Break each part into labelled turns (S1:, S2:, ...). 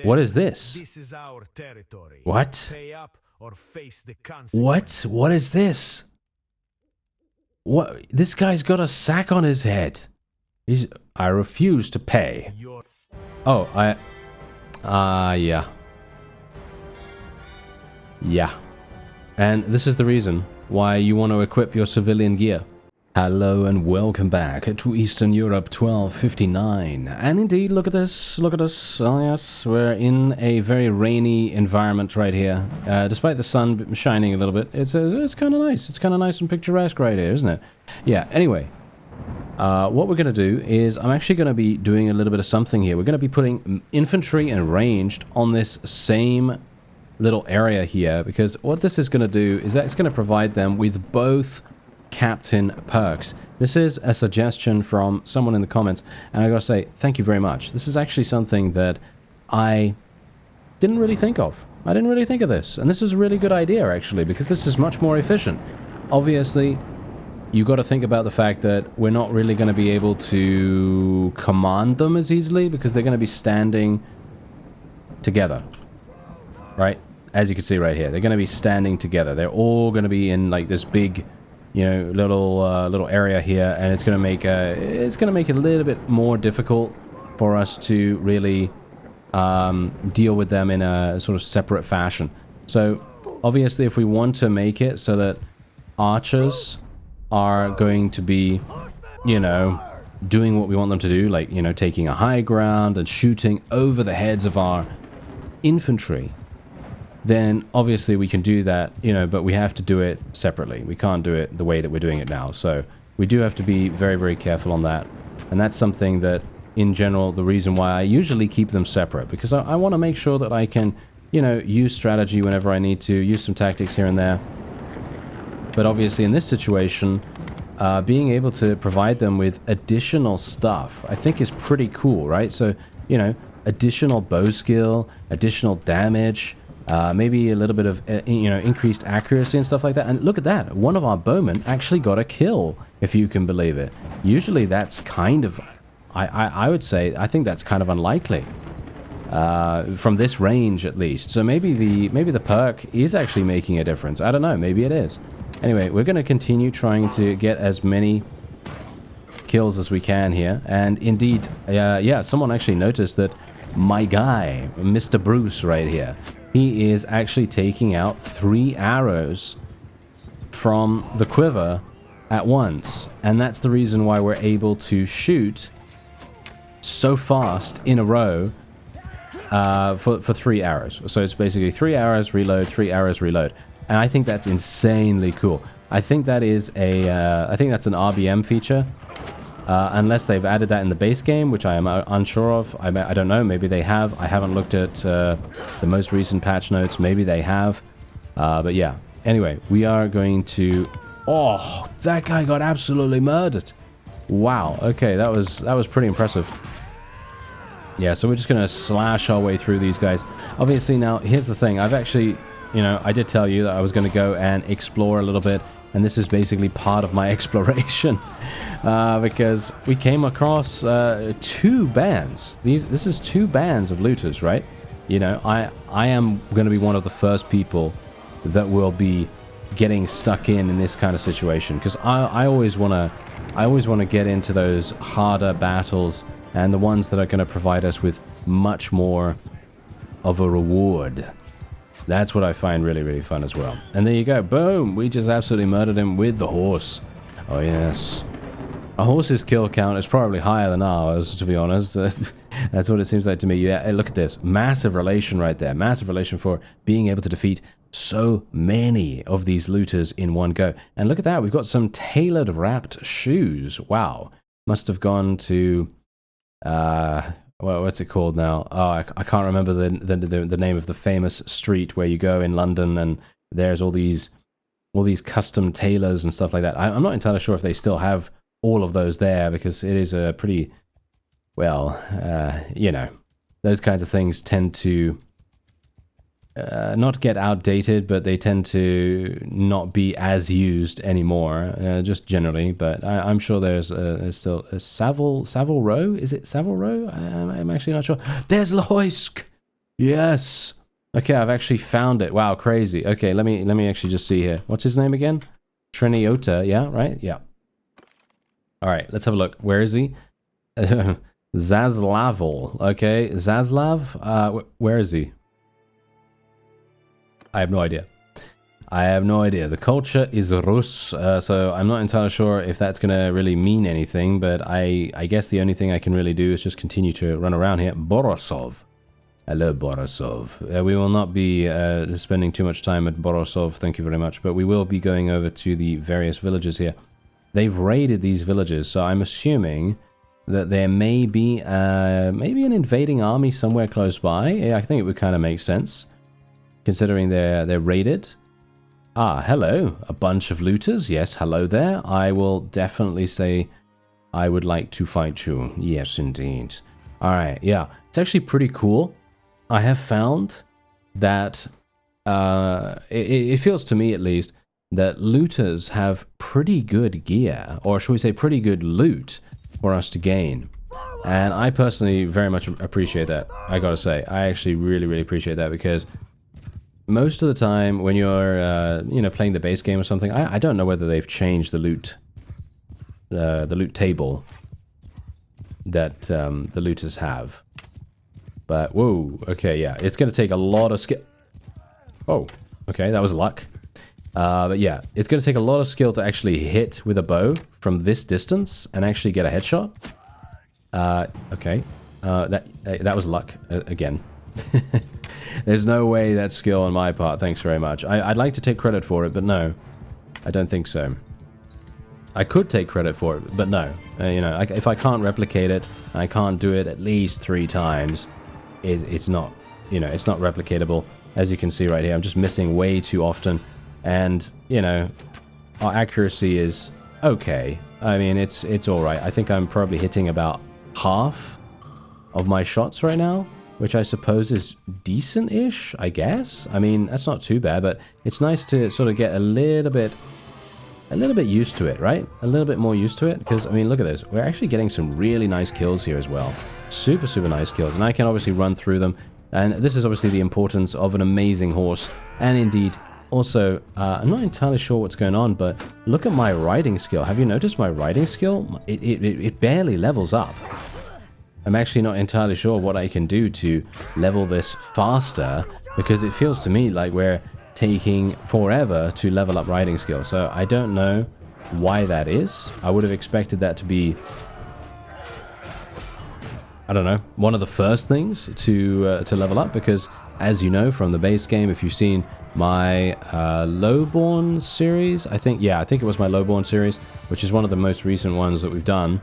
S1: What is this?
S2: This is our territory.
S1: What?
S2: Pay up or face the
S1: What?
S2: consequences.
S1: What is this? What? This guy's got a sack on his head. I refuse to pay. Oh, yeah. Yeah. And this is the reason why you want to equip your civilian gear. Hello and welcome back to Eastern Europe 1259. And indeed, look at this, look at us. Oh yes, we're in a very rainy environment right here. Despite the sun shining a little bit, it's kind of nice. It's kind of nice and picturesque right here, isn't it? Yeah, anyway. What we're going to do is, I'm actually going to be doing a little bit of something here. We're going to be putting infantry and ranged on this same little area here, because what this is going to do is that it's going to provide them with both captain perks. This is a suggestion from someone in the comments, and I gotta say, thank you very much. This is actually something that I didn't really think of. I didn't really think of this, and this is a really good idea, actually, because this is much more efficient. Obviously, you got to think about the fact that we're not really going to be able to command them as easily because they're going to be standing together, right? As you can see right here, they're going to be standing together. They're all going to be in like this big, you know, little area here, and it's going to make it a little bit more difficult for us to really deal with them in a sort of separate fashion. So obviously, if we want to make it so that archers are going to be, you know, doing what we want them to do, like, you know, taking a high ground and shooting over the heads of our infantry, then obviously we can do that, you know, but we have to do it separately. We can't do it the way that we're doing it now. So we do have to be very, very careful on that. And that's something that, in general, the reason why I usually keep them separate, because I want to make sure that I can, you know, use strategy whenever I need to, use some tactics here and there. But obviously in this situation, being able to provide them with additional stuff, I think is pretty cool, right? So, you know, additional bow skill, additional damage, maybe a little bit of, you know, increased accuracy and stuff like that. And look at that. One of our bowmen actually got a kill, if you can believe it. Usually that's kind of, I would say, I think that's kind of unlikely. From this range, at least. So maybe the perk is actually making a difference. I don't know. Maybe it is. Anyway, we're going to continue trying to get as many kills as we can here. And indeed, yeah, someone actually noticed that my guy, Mr. Bruce right here, he is actually taking out 3 arrows from the quiver at once. And that's the reason why we're able to shoot so fast in a row for 3 arrows. So it's basically 3 arrows, reload, 3 arrows, reload. And I think that's insanely cool. I think that is I think that's an RBM feature. Unless they've added that in the base game, which I am unsure of. I don't know. Maybe they have. I haven't looked at the most recent patch notes. Maybe they have. But yeah. Anyway, we are going to... Oh, that guy got absolutely murdered. Wow. Okay, that was pretty impressive. Yeah, so we're just going to slash our way through these guys. Obviously, now, here's the thing. I've actually... You know, I did tell you that I was going to go and explore a little bit, and this is basically part of my exploration, because we came across 2 bands. This is 2 bands of looters, right? You know, I am going to be one of the first people that will be getting stuck in this kind of situation, because I always want to get into those harder battles and the ones that are going to provide us with much more of a reward. That's what I find really, really fun as well. And there you go. Boom! We just absolutely murdered him with the horse. Oh, yes. A horse's kill count is probably higher than ours, to be honest. That's what it seems like to me. Yeah, look at this. Massive relation right there. Massive relation for being able to defeat so many of these looters in one go. And look at that. We've got some tailored wrapped shoes. Wow. Must have gone to... well, what's it called now? Oh, I can't remember the name of the famous street where you go in London, and there's all these custom tailors and stuff like that. I'm not entirely sure if they still have all of those there, because it is a pretty, well, you know, those kinds of things tend to not get outdated, but they tend to not be as used anymore, just generally. But I'm sure there's still a Savile Row. Is it Savile Row? I'm actually not sure. There's Loisk. Yes. Okay, I've actually found it. Wow, crazy. Okay, let me actually just see here. What's his name again? Treniota, yeah, right? Yeah. All right, let's have a look. Where is he? Zaslavol. Okay, Zaslav? Where is he? I have no idea. I have no idea. The culture is Rus, so I'm not entirely sure if that's going to really mean anything, but I guess the only thing I can really do is just continue to run around here. Borisov. Hello, Borisov. We will not be spending too much time at Borisov, thank you very much, but we will be going over to the various villages here. They've raided these villages, so I'm assuming that there may be maybe an invading army somewhere close by. Yeah, I think it would kind of make sense, considering they're raided. Ah, hello, a bunch of looters. Yes, hello there. I will definitely say I would like to fight you. Yes, indeed. All right, yeah, it's actually pretty cool. I have found that it feels to me, at least, that looters have pretty good gear, or should we say pretty good loot for us to gain. And I personally very much appreciate that, I gotta say. I actually really appreciate that, because most of the time when you're you know, playing the base game or something, I don't know whether they've changed the loot table that the looters have. But whoa, okay, yeah, it's gonna take a lot of skill. Oh, okay, that was luck. But yeah, it's gonna take a lot of skill to actually hit with a bow from this distance and actually get a headshot. Okay, that was luck again. There's no way that's skill on my part. Thanks very much. I'd like to take credit for it, but no, I don't think so. I could take credit for it, but no. You know, if I can't replicate it, I can't do it at least 3 times. It's not, you know, it's not replicatable. As you can see right here, I'm just missing way too often, and you know, our accuracy is okay. I mean, it's all right. I think I'm probably hitting about half of my shots right now, which I suppose is decent-ish, I guess. I mean, that's not too bad, but it's nice to sort of get a little bit used to it, right? A little bit more used to it, because I mean, look at this. We're actually getting some really nice kills here as well. Super nice kills, and I can obviously run through them. And this is obviously the importance of an amazing horse, and indeed, also, I'm not entirely sure what's going on, but look at my riding skill. Have you noticed my riding skill? It barely levels up. I'm actually not entirely sure what I can do to level this faster, because it feels to me like we're taking forever to level up riding skill. So I don't know why that is. I would have expected that to be, I don't know, one of the first things to level up, because as you know from the base game, if you've seen my Lowborn series, I think it was my Lowborn series, which is one of the most recent ones that we've done.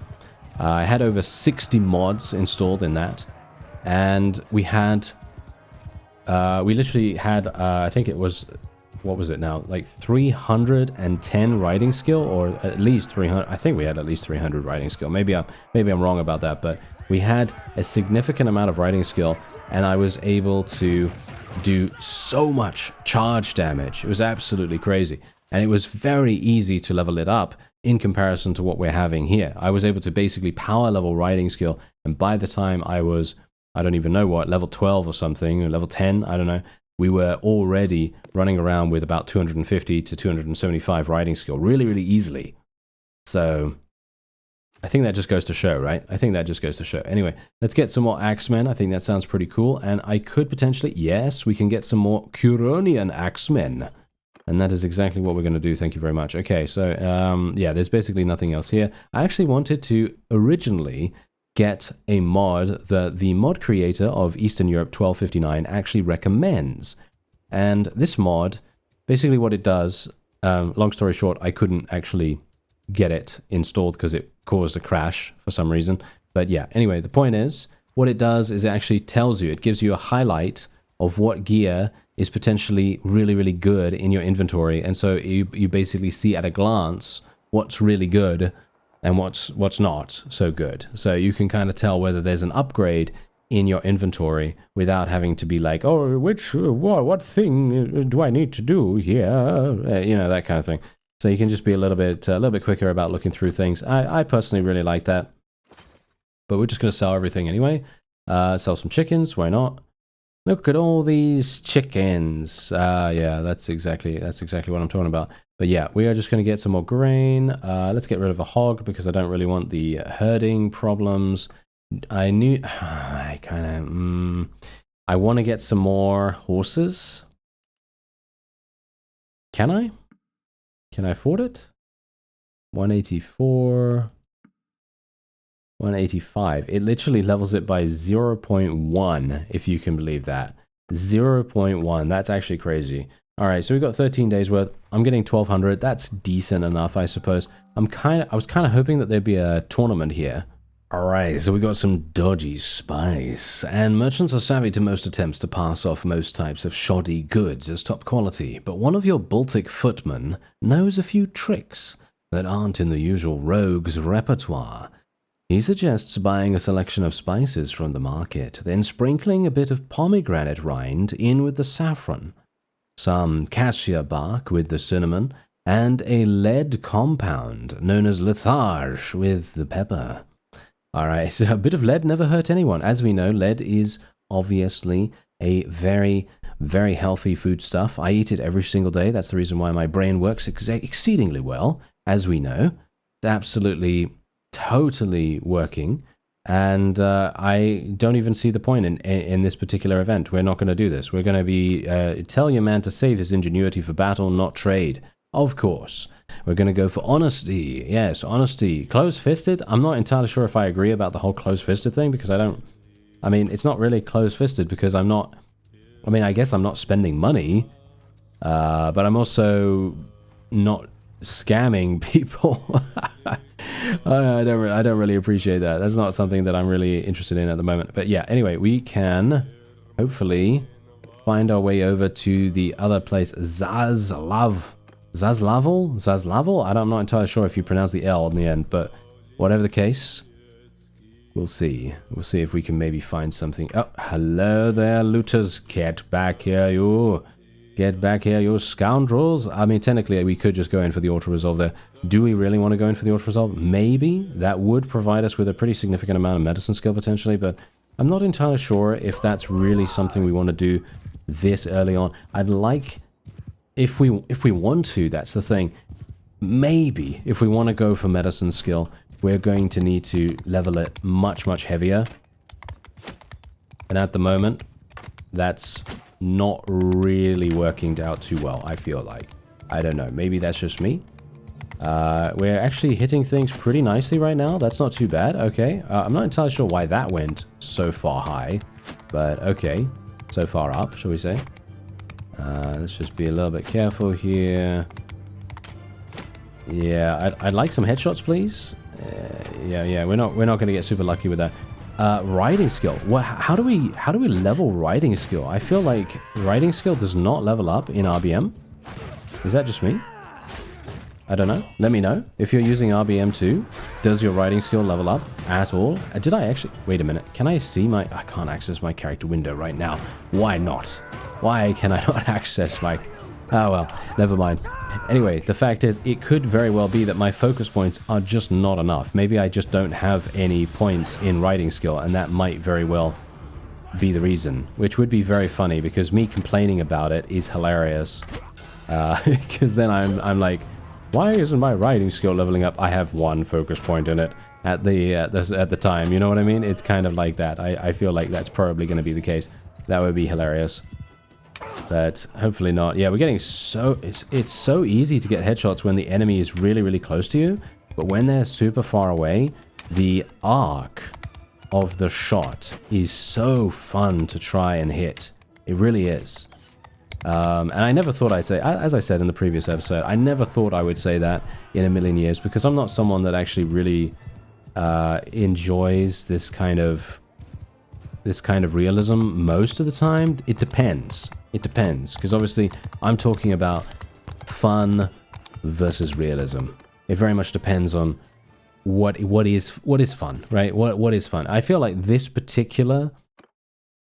S1: I had over 60 mods installed in that, and we literally had, I think it was, what was it now, like 310 riding skill, or at least 300. I think we had at least 300 riding skill. Maybe I'm wrong about that, but we had a significant amount of riding skill, and I was able to do so much charge damage. It was absolutely crazy, and it was very easy to level it up in comparison to what we're having here. I was able to basically power level riding skill, and by the time I was, I don't even know what, level 12 or something, or level 10, I don't know, we were already running around with about 250 to 275 riding skill really easily. So I think that just goes to show, right? I think that just goes to show. Anyway, let's get some more Axemen. I think that sounds pretty cool. And I could potentially, yes, we can get some more Curonian Axemen. And that is exactly what we're going to do. Thank you very much. Okay, so yeah, there's basically nothing else here. I actually wanted to originally get a mod that the mod creator of Eastern Europe 1259 actually recommends. And this mod, basically what it does, long story short, I couldn't actually get it installed because it caused a crash for some reason. But yeah, anyway, the point is, what it does is it actually tells you, it gives you a highlight of what gear is potentially really good in your inventory. And so you basically see at a glance what's really good and what's not so good. So you can kind of tell whether there's an upgrade in your inventory without having to be like, oh, what thing do I need to do here? You know, that kind of thing. So you can just be a little bit quicker about looking through things. I personally really like that. But we're just going to sell everything anyway. Sell some chickens, why not? Look at all these chickens. Yeah, that's exactly what I'm talking about. But yeah, we are just going to get some more grain. Let's get rid of a hog because I don't really want the herding problems. I knew I kind of I want to get some more horses. Can I? Can I afford it? 184, 185. It literally levels it by 0.1, if you can believe that. 0.1. That's actually crazy. All right, so we've got 13 days worth. I'm getting 1,200. That's decent enough, I suppose. I was kind of hoping that there'd be a tournament here. All right, so we got some dodgy spice, and merchants are savvy to most attempts to pass off most types of shoddy goods as top quality, but one of your Baltic footmen knows a few tricks that aren't in the usual rogue's repertoire. He suggests buying a selection of spices from the market, then sprinkling a bit of pomegranate rind in with the saffron, some cassia bark with the cinnamon, and a lead compound known as litharge with the pepper. Alright, so a bit of lead never hurt anyone. As we know, lead is obviously a very, very healthy foodstuff. I eat it every single day. That's the reason why my brain works exceedingly well, as we know. It's absolutely, totally working. And I don't even see the point in this particular event. We're not going to do this. We're going to be tell your man to save his ingenuity for battle, not trade. Of course. We're going to go for honesty. Yes, honesty. Close-fisted? I'm not entirely sure if I agree about the whole close-fisted thing because I mean, it's not really close-fisted because I guess I'm not spending money, but I'm also not scamming people. I don't really appreciate that. That's not something that I'm really interested in at the moment. But yeah, anyway, we can hopefully find our way over to the other place, Zaslav. Zaslavel? I'm not entirely sure if you pronounce the L in the end, but whatever the case, we'll see. We'll see if we can maybe find something. Oh, hello there, looters. Get back here, you. Get back here, you scoundrels. I mean, technically, we could just go in for the auto-resolve there. Do we really want to go in for the auto-resolve? Maybe. That would provide us with a pretty significant amount of medicine skill, potentially, but I'm not entirely sure if that's really something we want to do this early on. I'd like... If we want to, that's the thing. Maybe if we want to go for medicine skill, we're going to need to level it much, much heavier. And at the moment, that's not really working out too well, I feel like. I don't know. Maybe that's just me. We're actually hitting things pretty nicely right now. That's not too bad. Okay. I'm not entirely sure why that went so far high. But okay. So far up, shall we say. Let's just be a little bit careful here. Yeah, I'd like some headshots, please. Yeah, we're not going to get super lucky with that. Riding skill. How do we level riding skill? I feel like riding skill does not level up in RBM. Is that just me? I don't know. Let me know. If you're using RBM too, does your riding skill level up at all? Did I actually... Wait a minute. Can I see my... I can't access my character window right now. Why not? Why can I not access my... Oh well, never mind. Anyway, the fact is, it could very well be that my focus points are just not enough. Maybe I just don't have any points in riding skill, and that might very well be the reason. Which would be very funny, because me complaining about it is hilarious. Because then I'm like... Why isn't my riding skill leveling up? I have one focus point in it at the time. You know what I mean? It's kind of like that. I feel like that's probably going to be the case. That would be hilarious. But hopefully not. Yeah, we're getting so... It's so easy to get headshots when the enemy is really, really close to you. But when they're super far away, the arc of the shot is so fun to try and hit. It really is. And I never thought I'd say, as I said in the previous episode, I never thought I would say that in a million years, because I'm not someone that actually really enjoys this kind of realism most of the time. It depends. It depends, because obviously I'm talking about fun versus realism. It very much depends on what is fun, right? What is fun? I feel like this particular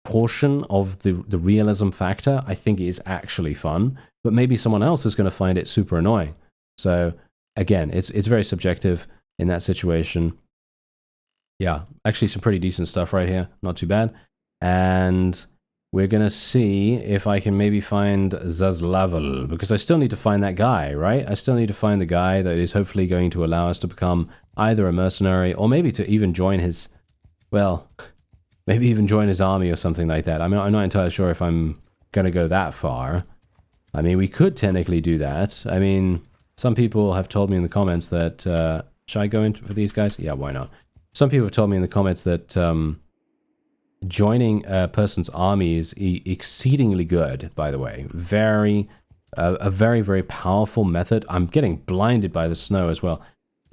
S1: portion of the realism factor, I think, is actually fun, but maybe someone else is going to find it super annoying. So again, it's very subjective in that situation. Yeah, actually some pretty decent stuff right here, not too bad. And we're gonna see if I can maybe find Zaslavel, because I still need to find that guy, right? I still need to find the guy that is hopefully going to allow us to become either a mercenary or maybe to even join his, well, maybe even join his army or something like that. I mean, I'm not entirely sure if I'm gonna go that far. I mean, we could technically do that. I mean, some people have told me in the comments that, should I go in for these guys? Yeah, why not? Some people have told me in the comments that, joining a person's army is exceedingly good, by the way. A very, very powerful method. I'm getting blinded by the snow as well.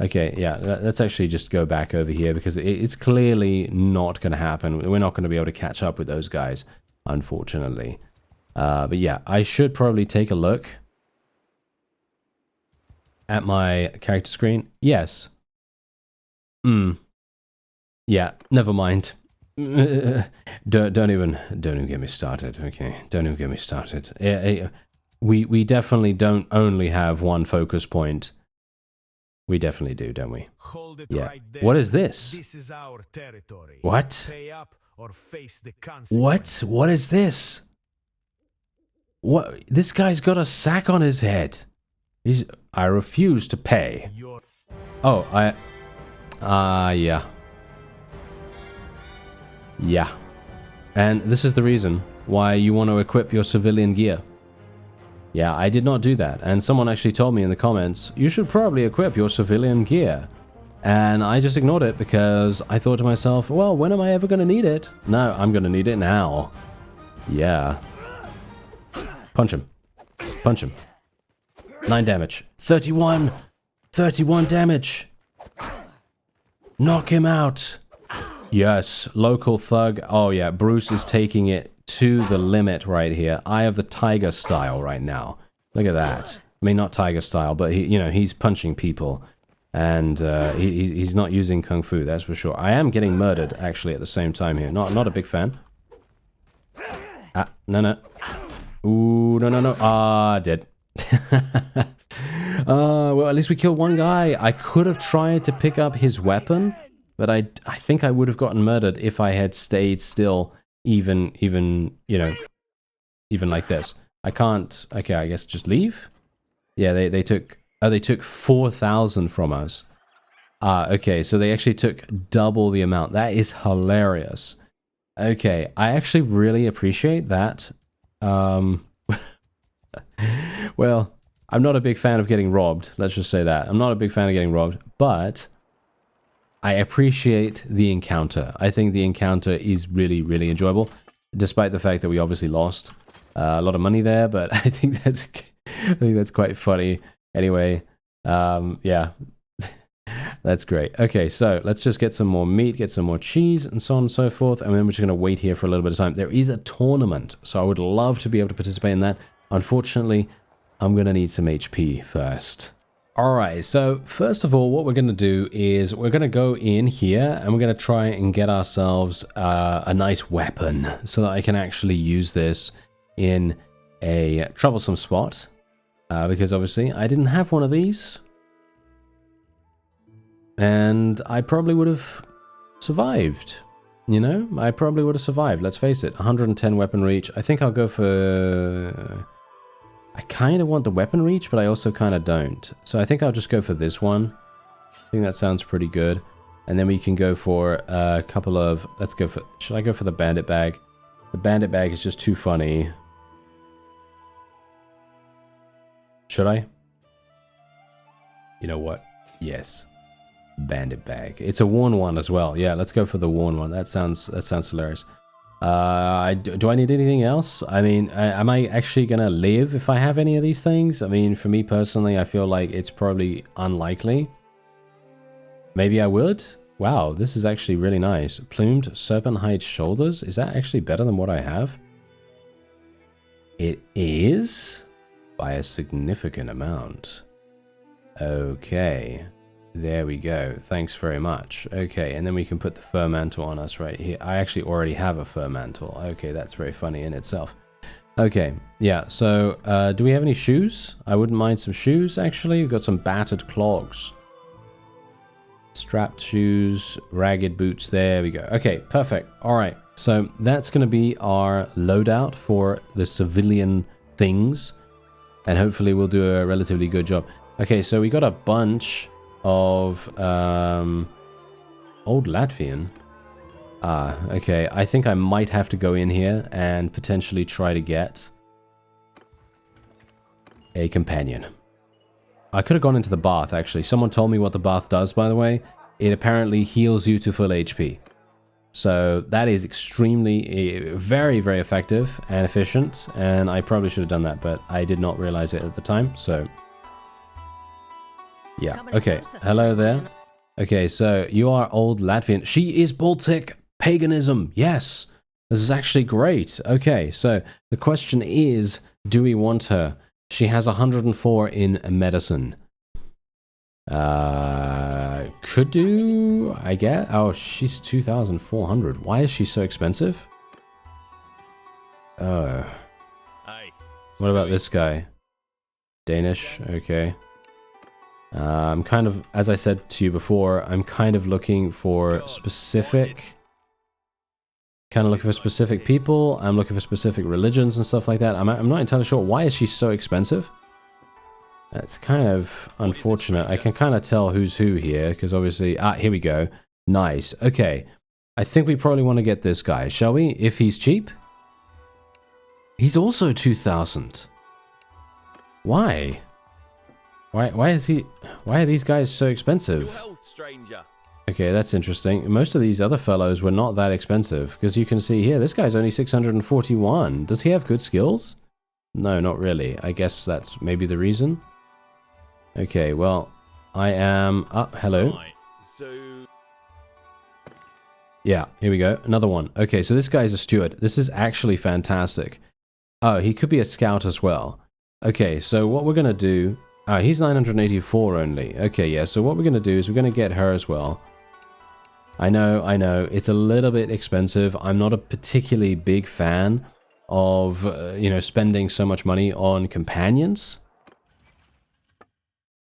S1: Okay, yeah, let's actually just go back over here because it's clearly not going to happen. We're not going to be able to catch up with those guys, unfortunately. But yeah, I should probably take a look at my character screen. Yes. Yeah, never mind. Don't even get me started. Okay, don't even get me started. We definitely don't only have one focus point. We definitely do, don't we?
S2: Hold it
S1: Yeah.
S2: right there.
S1: What is this?
S2: This is our territory.
S1: What?
S2: Pay up or face the
S1: What?
S2: consequences.
S1: What is this? What? This guy's got a sack on his head. I refuse to pay.
S2: Your
S1: Oh, yeah. Yeah. And this is the reason why you want to equip your civilian gear. Yeah, I did not do that. And someone actually told me in the comments, you should probably equip your civilian gear. And I just ignored it because I thought to myself, well, when am I ever going to need it? No, I'm going to need it now. Yeah. Punch him. Punch him. 9 damage. 31! 31 damage! Knock him out! Yes, local thug. Oh yeah, Bruce is taking it to the limit right here. Eye of the Tiger style right now. Look at that. I mean, not Tiger style, but he's punching people. And he's not using Kung Fu, that's for sure. I am getting murdered, actually, at the same time here. Not a big fan. Ah, no. Ooh, no. Ah, dead. Well, at least we killed one guy. I could have tried to pick up his weapon, but I think I would have gotten murdered if I had stayed still, even like this. I can't. Okay, I guess just leave. Yeah, they took. Oh, they took 4,000 from us. Okay, so they actually took double the amount. That is hilarious. Okay, I actually really appreciate that. Well, I'm not a big fan of getting robbed. Let's just say that. I'm not a big fan of getting robbed, but I appreciate the encounter. I think the encounter is really, really enjoyable, despite the fact that we obviously lost a lot of money there, but I think that's quite funny. Anyway, yeah, that's great. Okay, so let's just get some more meat, get some more cheese, and so on and so forth, and then we're just going to wait here for a little bit of time. There is a tournament, so I would love to be able to participate in that. Unfortunately, I'm going to need some HP first. Alright, so first of all, what we're going to do is we're going to go in here and we're going to try and get ourselves a nice weapon so that I can actually use this in a troublesome spot. Because obviously I didn't have one of these. And I probably would have survived. You know, I probably would have survived, let's face it. 110 weapon reach. I think I'll go for... I kind of want the weapon reach, but I also kind of don't. So I think I'll just go for this one. I think that sounds pretty good. And then we can go for a couple of... Let's go for... Should I go for the bandit bag? The bandit bag is just too funny. Should I? You know what? Yes. Bandit bag. It's a worn one as well. Yeah, let's go for the worn one. That sounds hilarious. Do I need anything else? I mean, am I actually gonna live if I have any of these things? I mean, for me personally, I feel like it's probably unlikely. Maybe I would? Wow, this is actually really nice. Plumed serpent hide shoulders? Is that actually better than what I have? It is? By a significant amount. Okay. There we go. Thanks very much. Okay, and then we can put the fur mantle on us right here. I actually already have a fur mantle. Okay, that's very funny in itself. Okay, yeah, so do we have any shoes? I wouldn't mind some shoes, actually. We've got some battered clogs. Strapped shoes, ragged boots. There we go. Okay, perfect. All right. So that's going to be our loadout for the civilian things. And hopefully we'll do a relatively good job. Okay, so we got a bunch of old Latvian. Ah, okay. I think I might have to go in here and potentially try to get a companion. I could have gone into the bath, actually. Someone told me what the bath does, by the way. It apparently heals you to full HP. So that is extremely, very, very effective and efficient. And I probably should have done that, but I did not realize it at the time. So, yeah. Okay. Hello there. Okay, so you are old Latvian. She is Baltic paganism. Yes. This is actually great. Okay, so the question is, do we want her? She has 104 in medicine. Could do, I guess. Oh, she's 2,400. Why is she so expensive? Oh. What about this guy? Danish, okay. I'm kind of, as I said to you before, I'm kind of looking for specific... Kind of looking for specific people. I'm looking for specific religions and stuff like that. I'm not entirely sure. Why is she so expensive? That's kind of unfortunate. I can kind of tell who's who here, because obviously... Ah, here we go. Nice. Okay. I think we probably want to get this guy, shall we? If he's cheap? He's also 2,000. Why? Why is he... Why are these guys so expensive? Okay, that's interesting. Most of these other fellows were not that expensive, because you can see here, this guy's only 641. Does he have good skills? No, not really. I guess that's maybe the reason. Okay, well, I am... Ah, hello. Yeah, here we go. Another one. Okay, so this guy's a steward. This is actually fantastic. Oh, he could be a scout as well. Okay, so what we're going to do... Oh, he's 984 only. Okay, yeah, so what we're going to do is we're going to get her as well. I know, it's a little bit expensive. I'm not a particularly big fan of, you know, spending so much money on companions.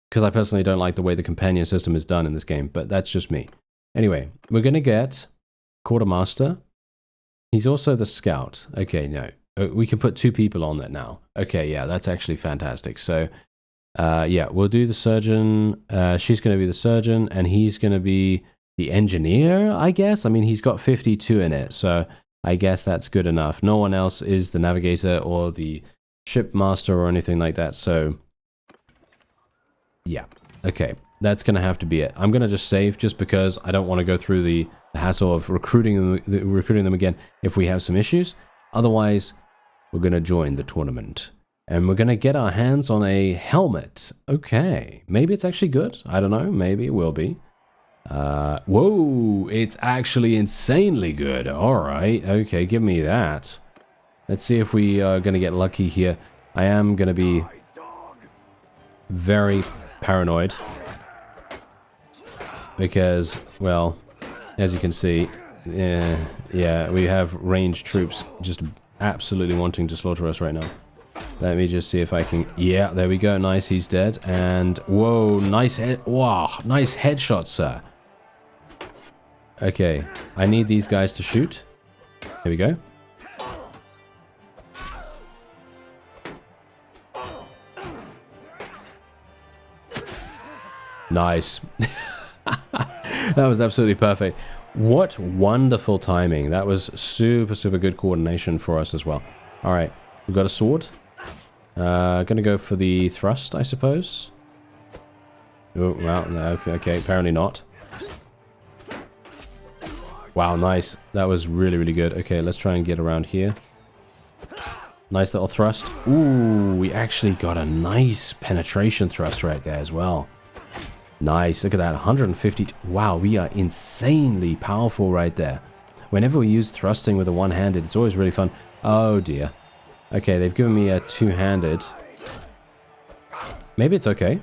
S1: Because I personally don't like the way the companion system is done in this game, but that's just me. Anyway, we're going to get Quartermaster. He's also the scout. Okay, no. We can put 2 people on that now. Okay, yeah, that's actually fantastic. So... yeah, we'll do the surgeon. She's going to be the surgeon, and he's going to be the engineer, I guess. I mean, he's got 52 in it, so I guess that's good enough. No one else is the navigator or the shipmaster or anything like that, so... Yeah, okay. That's going to have to be it. I'm going to just save, just because I don't want to go through the hassle of recruiting them again if we have some issues. Otherwise, we're going to join the tournament. And we're going to get our hands on a helmet. Okay. Maybe it's actually good. I don't know. Maybe it will be. Whoa. It's actually insanely good. All right. Okay. Give me that. Let's see if we are going to get lucky here. I am going to be very paranoid. Because, well, as you can see, yeah, we have ranged troops just absolutely wanting to slaughter us right now. Let me just see if I can... Yeah, there we go. Nice, he's dead. And, whoa, nice head... Wow, nice headshot, sir. Okay, I need these guys to shoot. Here we go. Nice. That was absolutely perfect. What wonderful timing. That was super, super good coordination for us as well. All right, we've got a sword. Gonna go for the thrust, I suppose. Oh, well, no, okay, apparently not. Wow, nice. That was really, really good. Okay, let's try and get around here. Nice little thrust. Ooh, we actually got a nice penetration thrust right there as well. Nice, look at that, 150. Wow, we are insanely powerful right there. Whenever we use thrusting with a one-handed, it's always really fun. Oh, dear. Okay, they've given me a two-handed. Maybe it's okay.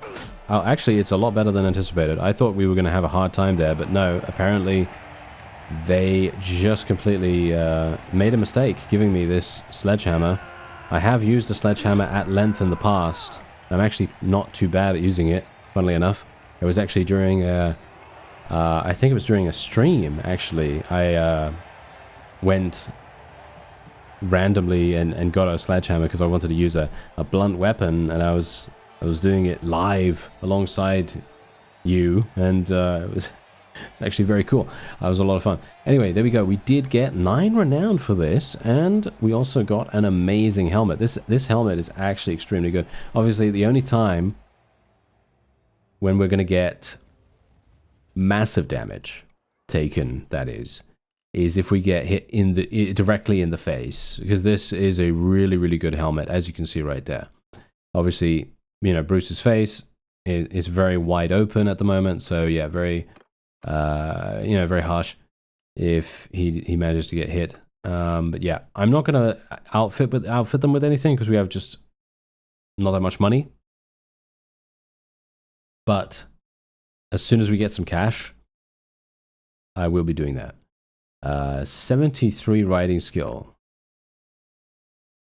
S1: Oh, actually, it's a lot better than anticipated. I thought we were going to have a hard time there, but no, apparently they just completely made a mistake giving me this sledgehammer. I have used a sledgehammer at length in the past. I'm actually not too bad at using it, funnily enough. It was actually during I think it was during a stream, actually. went randomly and got a sledgehammer because I wanted to use a blunt weapon, and I was doing it live alongside you, and it's actually very cool. It was a lot of fun. Anyway, there we go. We did get 9 renown for this, and we also got an amazing helmet. This helmet is actually extremely good. Obviously, the only time when we're going to get massive damage taken, that is if we get hit directly in the face, because this is a really good helmet, as you can see right there. Obviously, you know, Bruce's face is very wide open at the moment, so yeah, very you know, very harsh if he manages to get hit. But yeah, I'm not gonna outfit them with anything because we have just not that much money. But as soon as we get some cash, I will be doing that. 73 riding skill.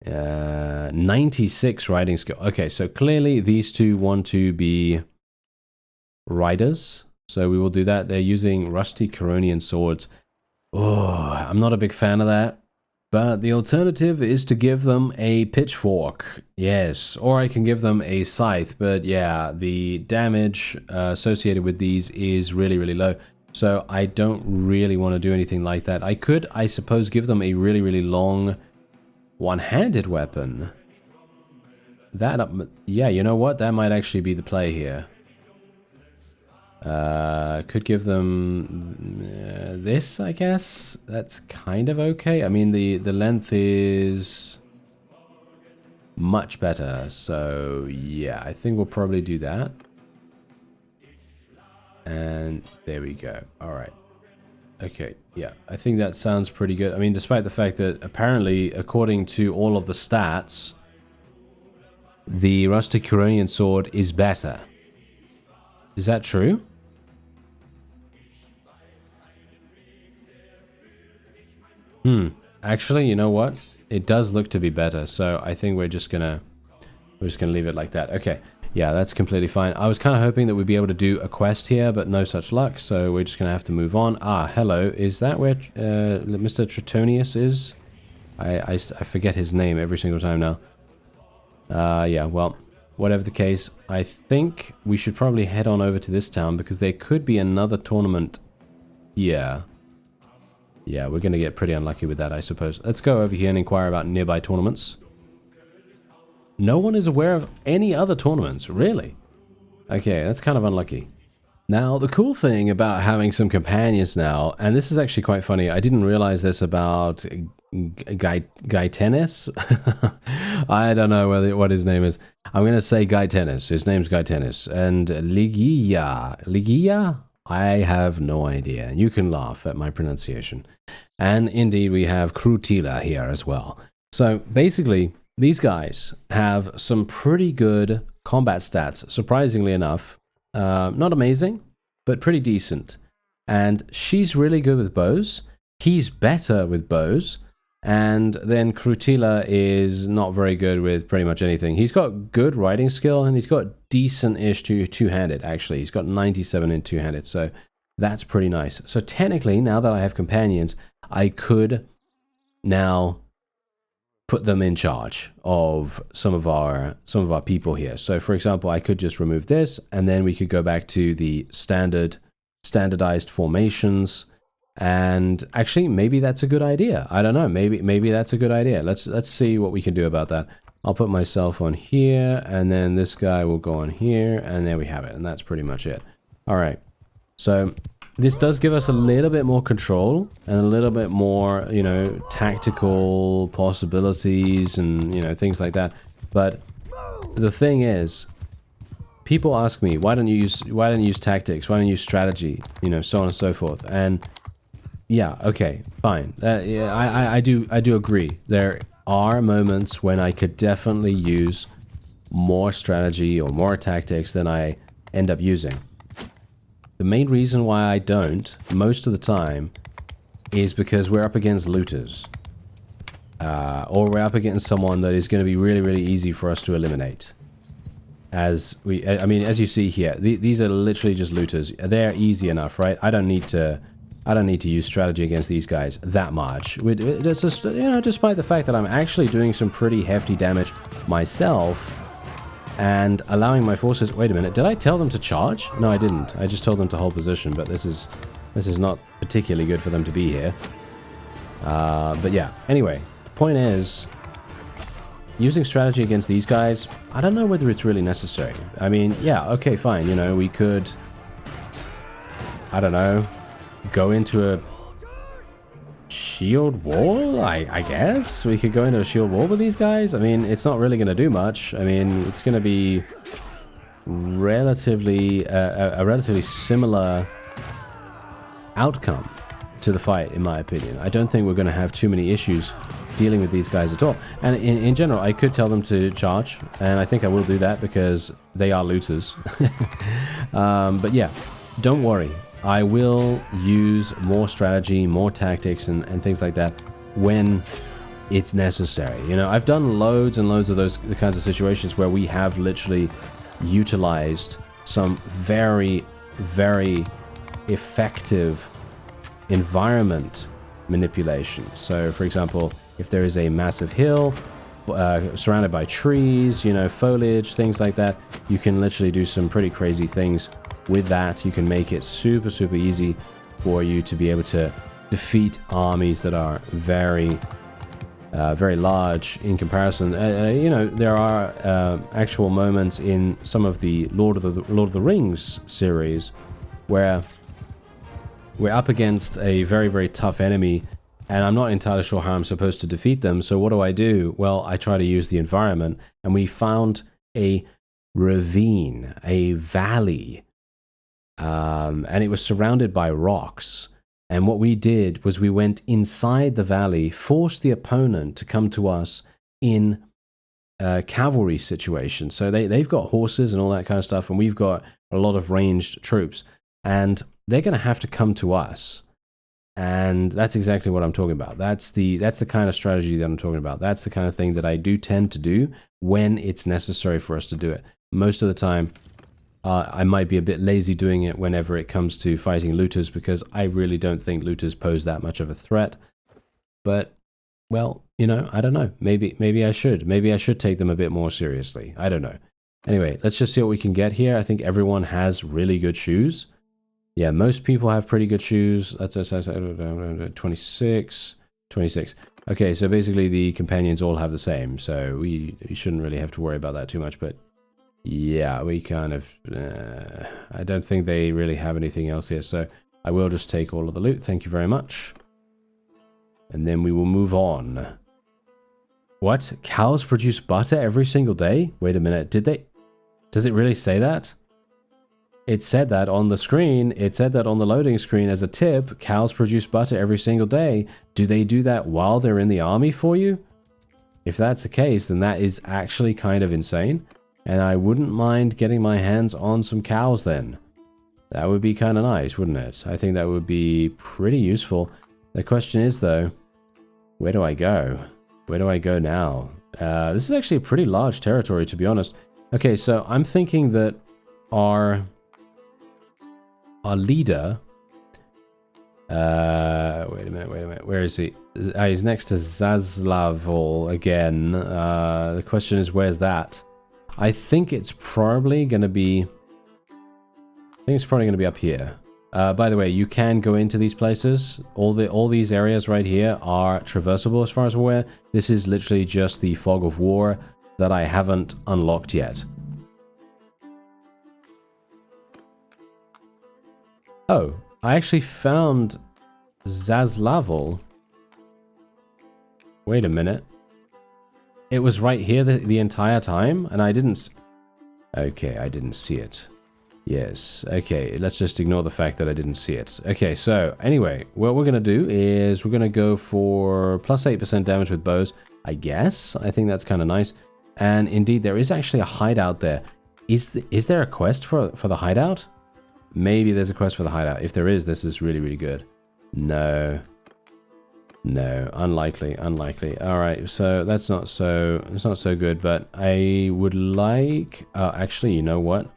S1: 96 riding skill. Okay, so clearly these two want to be riders. So we will do that. They're using rusty Coronian swords. Oh, I'm not a big fan of that. But the alternative is to give them a pitchfork. Yes, or I can give them a scythe. But yeah, the damage associated with these is really low. So I don't really want to do anything like that. I could, I suppose, give them a really long one-handed weapon. That, yeah, you know what? That might actually be the play here. Could give them this, I guess. That's kind of okay. I mean, the length is much better. So yeah, I think we'll probably do that. And there we go. All right. Okay, yeah, I think that sounds pretty good. I mean, despite the fact that apparently, according to all of the stats, the rustic Coronian sword is better. Is that true? Actually, you know what? It does look to be better, so I think we're just gonna leave it like that. Okay. Yeah, that's completely fine. I was kind of hoping that we'd be able to do a quest here, but no such luck, so we're just going to have to move on. Ah, hello. Is that where Mr. Tritonius is? I forget his name every single time now. Yeah, well, whatever the case, I think we should probably head on over to this town, because there could be another tournament here. Yeah, we're going to get pretty unlucky with that, I suppose. Let's go over here and inquire about nearby tournaments. No one is aware of any other tournaments, really? Okay, that's kind of unlucky. Now, the cool thing about having some companions now, and this is actually quite funny, I didn't realize this about Guy Tennis. I don't know what his name is. I'm going to say Guy Tennis. His name's Guy Tennis. And Ligia? I have no idea. You can laugh at my pronunciation. And indeed, we have Crutila here as well. So basically, these guys have some pretty good combat stats, surprisingly enough. Not amazing, but pretty decent. And she's really good with bows. He's better with bows. And then Crutila is not very good with pretty much anything. He's got good riding skill, and he's got decent-ish two-handed, actually. He's got 97 in two-handed, so that's pretty nice. So technically, now that I have companions, I could now put them in charge of some of our people here. So for example, I could just remove this, and then we could go back to the standardized formations. And actually, maybe that's a good idea. I don't know. Maybe that's a good idea. Let's see what we can do about that. I'll put myself on here, and then this guy will go on here, and there we have it. And that's pretty much it. All right. So this does give us a little bit more control and a little bit more, you know, tactical possibilities and, you know, things like that. But the thing is, people ask me, why don't you use tactics? Why don't you use strategy? You know, so on and so forth. And yeah, okay, fine. Yeah, I do agree. There are moments when I could definitely use more strategy or more tactics than I end up using. The main reason why I don't, most of the time, is because we're up against looters. Or we're up against someone that is going to be really easy for us to eliminate. I mean, as you see here, these are literally just looters. They're easy enough, right? I don't need to I don't need to use strategy against these guys that much. It's just, you know, despite the fact that I'm actually doing some pretty hefty damage myself and allowing my forces... Wait a minute, did I tell them to charge? No, I didn't. I just told them to hold position, but this is not particularly good for them to be here. But yeah, anyway, the point is, using strategy against these guys, I don't know whether it's really necessary. I mean, yeah, okay, fine, you know, we could... I don't know... go into a shield wall, I guess? We could go into a shield wall with these guys? I mean, it's not really going to do much. I mean, it's going to be relatively a relatively similar outcome to the fight, in my opinion. I don't think we're going to have too many issues dealing with these guys at all. And in general, I could tell them to charge, and I think I will do that because they are looters. But yeah, don't worry. I will use more strategy, more tactics, and things like that when it's necessary. You know, I've done loads and loads of the kinds of situations where we have literally utilized some very, very effective environment manipulation. So, for example, if there is a massive hill surrounded by trees, you know, foliage, things like that, you can literally do some pretty crazy things with that. You can make it super, super easy for you to be able to defeat armies that are very, very large in comparison. You know, there are actual moments in some of the Lord of the Rings series where we're up against a very, very tough enemy, and I'm not entirely sure how I'm supposed to defeat them. So what do? Well, I try to use the environment, and we found a ravine, a valley, and it was surrounded by rocks. And what we did was we went inside the valley, forced the opponent to come to us in a cavalry situation. So they've got horses and all that kind of stuff, and we've got a lot of ranged troops. And they're going to have to come to us. And that's exactly what I'm talking about. That's the kind of strategy that I'm talking about. That's the kind of thing that I do tend to do when it's necessary for us to do it. Most of the time, I might be a bit lazy doing it whenever it comes to fighting looters, because I really don't think looters pose that much of a threat. But, well, you know, I don't know. Maybe I should. Maybe I should take them a bit more seriously. I don't know. Anyway, let's just see what we can get here. I think everyone has really good shoes. Yeah, most people have pretty good shoes. That's 26. Okay, so basically the companions all have the same, so we shouldn't really have to worry about that too much, but yeah, we kind of... I don't think they really have anything else here, so I will just take all of the loot. Thank you very much. And then we will move on. What? Cows produce butter every single day? Wait a minute, did they... Does it really say that? It said that on the screen. It said that on the loading screen as a tip. Cows produce butter every single day. Do they do that while they're in the army for you? If that's the case, then that is actually kind of insane. And I wouldn't mind getting my hands on some cows then. That would be kind of nice, wouldn't it? I think that would be pretty useful. The question is, though, where do I go? Where do I go now? This is actually a pretty large territory, to be honest. Okay, so I'm thinking that our leader... wait a minute. Where is he? He's next to Zaslavol again. The question is, where's that? I think it's probably going to be... up here. By the way, you can go into these places. All these areas right here are traversable as far as I'm aware. This is literally just the Fog of War that I haven't unlocked yet. Oh, I actually found Zaslavol. Wait a minute. It was right here the entire time, and I didn't... Okay, I didn't see it. Yes, okay, let's just ignore the fact that I didn't see it. Okay, so, anyway, what we're going to do is we're going to go for plus 8% damage with bows, I guess. I think that's kind of nice. And indeed, there is actually a hideout there. Is there a quest for the hideout? Maybe there's a quest for the hideout. If there is, this is really, really good. No, unlikely. Alright, so it's not so good, but I would like... actually, you know what?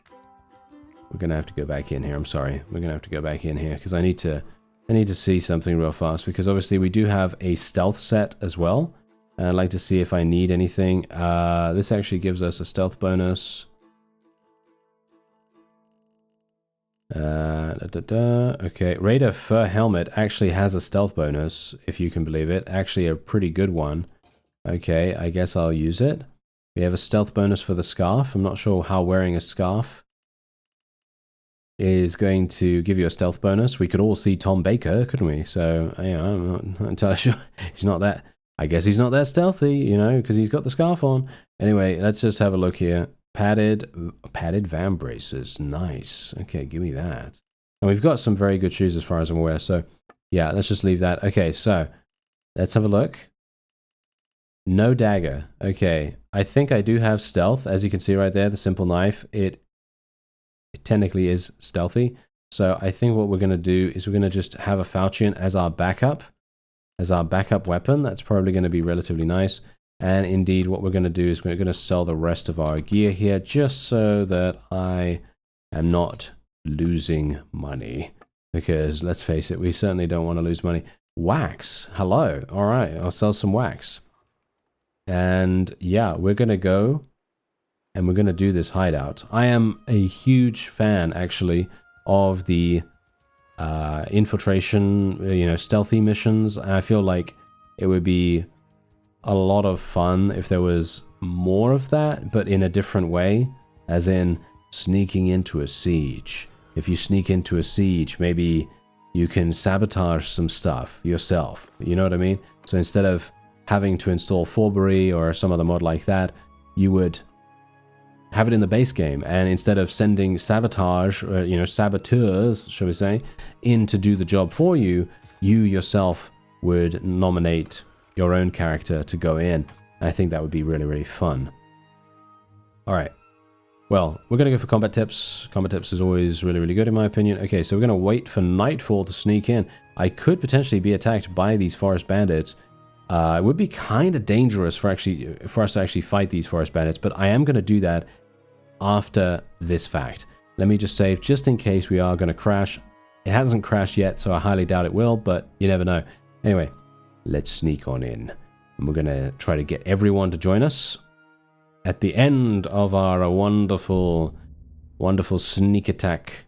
S1: We're going to have to go back in here. I'm sorry. We're going to have to go back in here because I need to I need to see something real fast because obviously we do have a stealth set as well. And I'd like to see if I need anything. This actually gives us a stealth bonus. Okay, Raider Fur Helmet actually has a stealth bonus, if you can believe it. Actually a pretty good one. Okay, I guess I'll use it. We have a stealth bonus for the scarf. I'm not sure how wearing a scarf is going to give you a stealth bonus. We could all see Tom Baker, couldn't we? So, you know, I'm not entirely sure. He's not that... I guess he's not that stealthy, you know, because he's got the scarf on. Anyway, let's just have a look here. Padded van braces. Nice. Okay, give me that. And we've got some very good shoes as far as I'm aware. So, yeah, let's just leave that. Okay, so let's have a look. No dagger. Okay, I think I do have stealth. As you can see right there, the simple knife. It technically is stealthy. So I think what we're going to do is we're going to just have a falchion as our backup. As our backup weapon. That's probably going to be relatively nice. And indeed, what we're going to do is we're going to sell the rest of our gear here just so that I am not losing money. Because, let's face it, we certainly don't want to lose money. Wax. Hello. All right, I'll sell some wax. And yeah, we're going to go and we're going to do this hideout. I am a huge fan, actually, of the infiltration, you know, stealthy missions. I feel like it would be a lot of fun if there was more of that, but in a different way, as in sneaking into a siege. If you sneak into a siege, maybe you can sabotage some stuff yourself. You know what I mean? So instead of having to install Forbury or some other mod like that, you would have it in the base game, and instead of sending sabotage, you know, saboteurs, shall we say, in to do the job for you, you yourself would nominate your own character to go in. And I think that would be really, really fun. All right. Well, we're going to go for combat tips. Combat tips is always really, really good in my opinion. Okay, so we're going to wait for nightfall to sneak in. I could potentially be attacked by these forest bandits. It would be kind of dangerous for us to actually fight these forest bandits, but I am going to do that after this fact. Let me just save just in case we are going to crash. It hasn't crashed yet, so I highly doubt it will, but you never know. Anyway, let's sneak on in. And we're going to try to get everyone to join us at the end of our wonderful, wonderful sneak attack.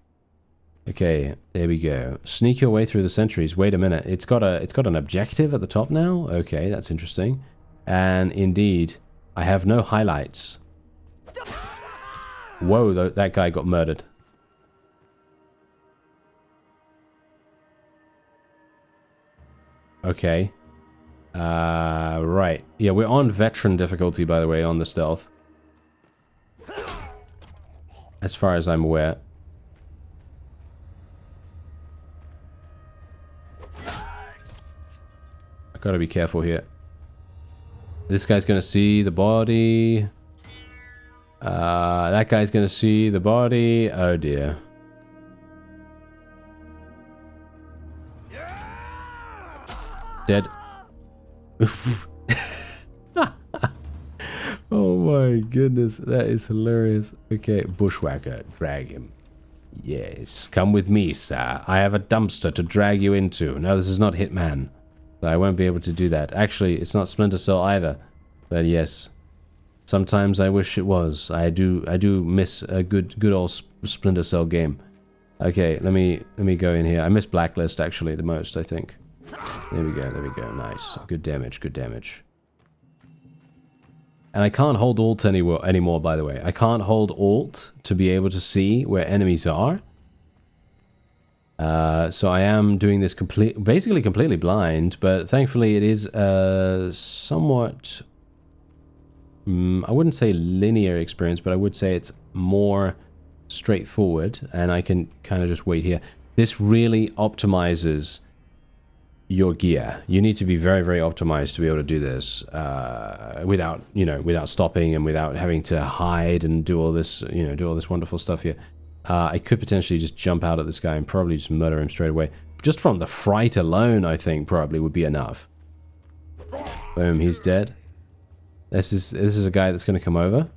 S1: Okay, there we go. Sneak your way through the sentries. Wait a minute. It's got an objective at the top now? Okay, that's interesting. And indeed, I have no highlights. Whoa, that guy got murdered. Okay. Right. Yeah, we're on veteran difficulty, by the way, on the stealth. As far as I'm aware. I gotta be careful here. This guy's gonna see the body. That guy's gonna see the body. Oh dear. Dead. Oh my goodness, that is hilarious. Okay, bushwhacker, drag him. Yes, come with me, sir. I have a dumpster to drag you into. No, this is not Hitman. So I won't be able to do that. Actually, it's not Splinter Cell either. But yes. Sometimes I wish it was. I do miss a good old Splinter Cell game. Okay, let me go in here. I miss Blacklist actually the most, I think. There we go. Nice. Good damage, good damage. And I can't hold Alt anymore, by the way. I can't hold Alt to be able to see where enemies are. So I am doing this basically completely blind, but thankfully it is somewhat... I wouldn't say linear experience, but I would say it's more straightforward, and I can kind of just wait here. This really optimizes your gear. You need to be very, very optimized to be able to do this without, without stopping and without having to hide and do all this, do all this wonderful stuff here. I could potentially just jump out at this guy and probably just murder him straight away. Just from the fright alone, I think probably would be enough. Boom, he's dead. This is a guy that's going to come over.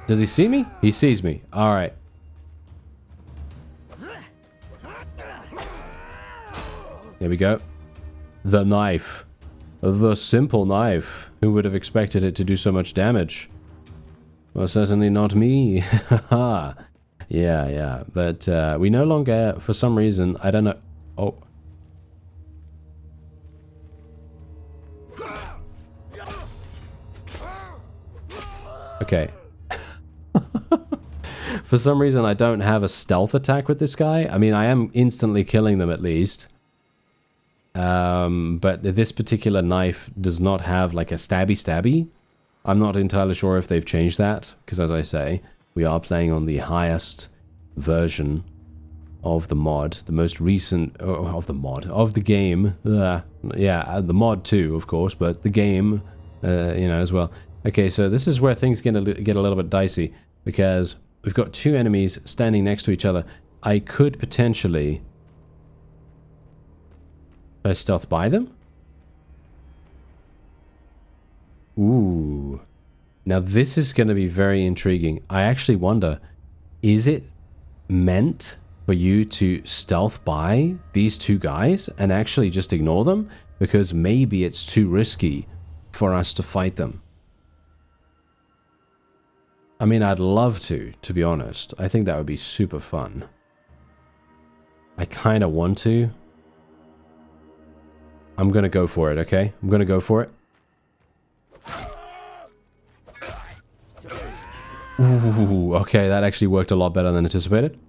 S1: Does he see me? He sees me. All right. There we go. The knife. The simple knife. Who would have expected it to do so much damage? Well, certainly not me. Haha. Yeah. But we no longer, for some reason, I don't know. Oh. Okay. For some reason, I don't have a stealth attack with this guy. I mean, I am instantly killing them at least. But this particular knife does not have like a stabby. I'm not entirely sure if they've changed that, because as I say, we are playing on the highest version of the mod, the most recent of the game. Yeah, the mod too, of course, but the game, you know, as well. Okay, so this is where things get a little bit dicey, because we've got two enemies standing next to each other. I could potentially try stealth by them. Ooh. Now this is going to be very intriguing. I actually wonder, is it meant for you to stealth by these two guys and actually just ignore them? Because maybe it's too risky for us to fight them. I mean, I'd love to be honest. I think that would be super fun. I kind of want to. I'm going to go for it, okay? I'm going to go for it. Ooh, okay, that actually worked a lot better than anticipated.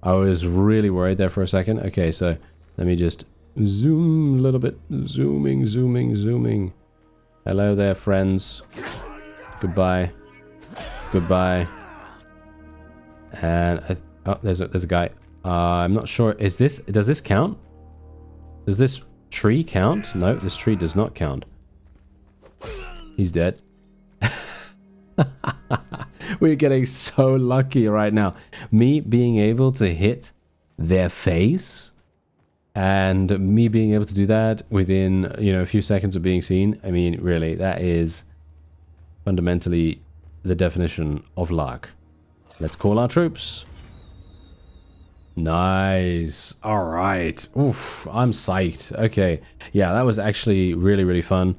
S1: I was really worried there for a second. Okay, so let me just zoom a little bit. Zooming. Hello there, friends. Goodbye. And oh, there's a guy. I'm not sure. Does this count? Does this tree count? No, this tree does not count. He's dead. We're getting so lucky right now. Me being able to hit their face and me being able to do that within, you know, a few seconds of being seen. I mean, really, that is fundamentally the definition of luck. Let's call our troops. Nice. All right. Oof, I'm psyched. Okay. Yeah, that was actually really fun.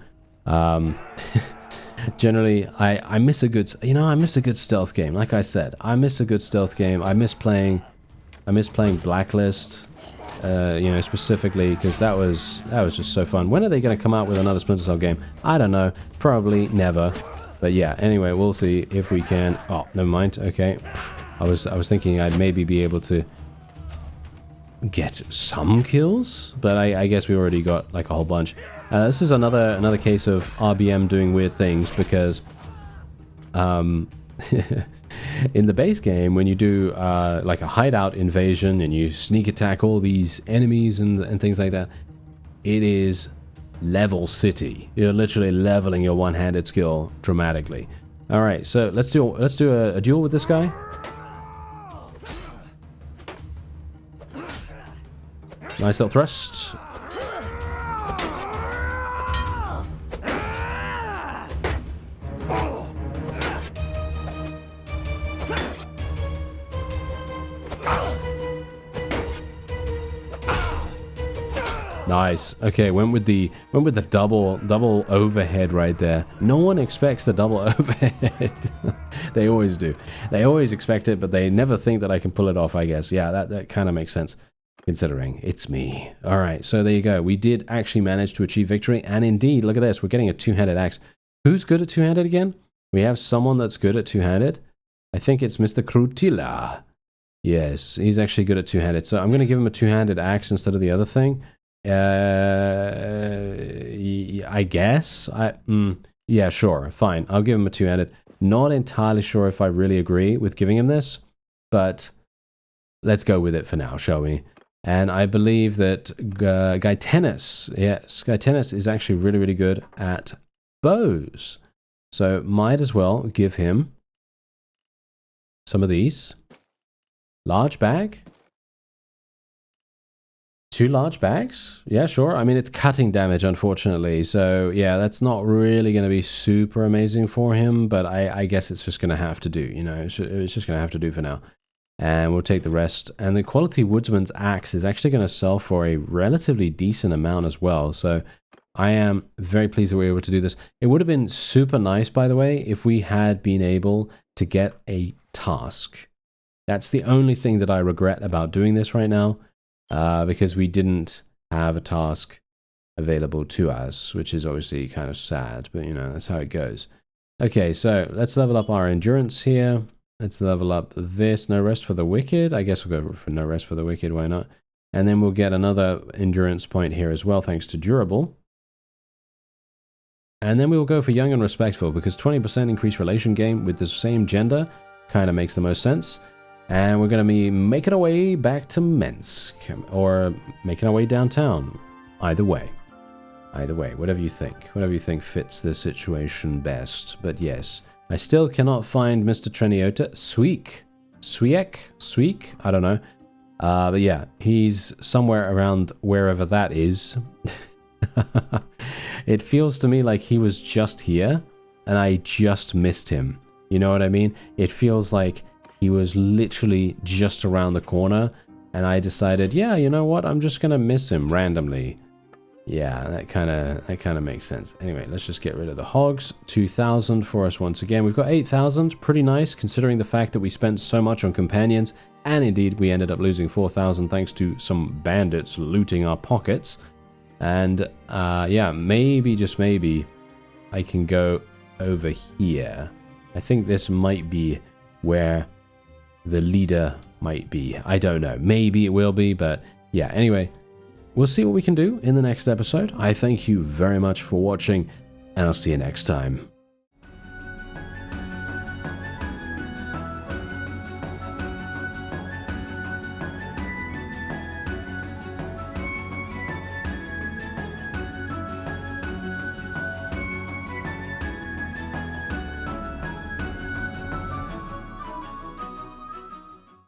S1: Generally, I miss a good, you know, I miss a good stealth game. Like I said, I miss a good stealth game. I miss playing Blacklist, you know, specifically because that was just so fun. When are they going to come out with another Splinter Cell game? I don't know. Probably never. But yeah, anyway, we'll see if we can. Oh, never mind. Okay. I was thinking I'd maybe be able to get some kills, but I guess we already got like a whole bunch. This is another case of RBM doing weird things because in the base game, when you do like a hideout invasion and you sneak attack all these enemies and things like that, it is level city. You're literally leveling your one-handed skill dramatically. All right, so let's do a duel with this guy. Nice little thrust. Nice. Okay, went with the double overhead right there. No one expects the double overhead. They always do. They always expect it, but they never think that I can pull it off, I guess. Yeah, that kind of makes sense, considering it's me. All right, so there you go. We did actually manage to achieve victory, and indeed, look at this. We're getting a two-handed axe. Who's good at two-handed again? We have someone that's good at two-handed. I think it's Mr. Krutila. Yes, he's actually good at two-handed. So I'm going to give him a two-handed axe instead of the other thing. I guess. Yeah, sure, fine. I'll give him a two-handed. Not entirely sure if I really agree with giving him this, but let's go with it for now, shall we? And I believe that Guy Tennis is actually really good at bows. So might as well give him some of these. Large bag. 2 large bags? Yeah, sure. I mean, it's cutting damage, unfortunately. So, yeah, that's not really going to be super amazing for him. But I guess it's just going to have to do, you know. It's just going to have to do for now. And we'll take the rest. And the quality woodsman's axe is actually going to sell for a relatively decent amount as well. So I am very pleased that we were able to do this. It would have been super nice, by the way, if we had been able to get a task. That's the only thing that I regret about doing this right now, because we didn't have a task available to us, which is obviously kind of sad, but you know, that's how it goes. Okay, so let's level up our endurance here. Let's level up this. No rest for the wicked. I guess we'll go for no rest for the wicked. Why not? And then we'll get another endurance point here as well, thanks to durable. And then we'll go for young and respectful, because 20% increased relation gain with the same gender kind of makes the most sense. And we're going to be making our way back to Minsk, or making our way downtown. Either way. Either way, whatever you think. Whatever you think fits the situation best. But yes, I still cannot find Mr. Treniota. Sweek? I don't know. But yeah, he's somewhere around wherever that is. It feels to me like he was just here, and I just missed him. You know what I mean? It feels like he was literally just around the corner, and I decided, yeah, you know what? I'm just gonna miss him randomly. Yeah, that kind of makes sense. Anyway, let's just get rid of the hogs. 2,000 for us once again. We've got 8,000. Pretty nice, considering the fact that we spent so much on companions, and indeed we ended up losing 4,000 thanks to some bandits looting our pockets. And yeah, maybe, just maybe, I can go over here. I think this might be where the leader might be. I don't know. Maybe it will be, but yeah, anyway, we'll see what we can do in the next episode. I thank you very much for watching, and I'll see you next time.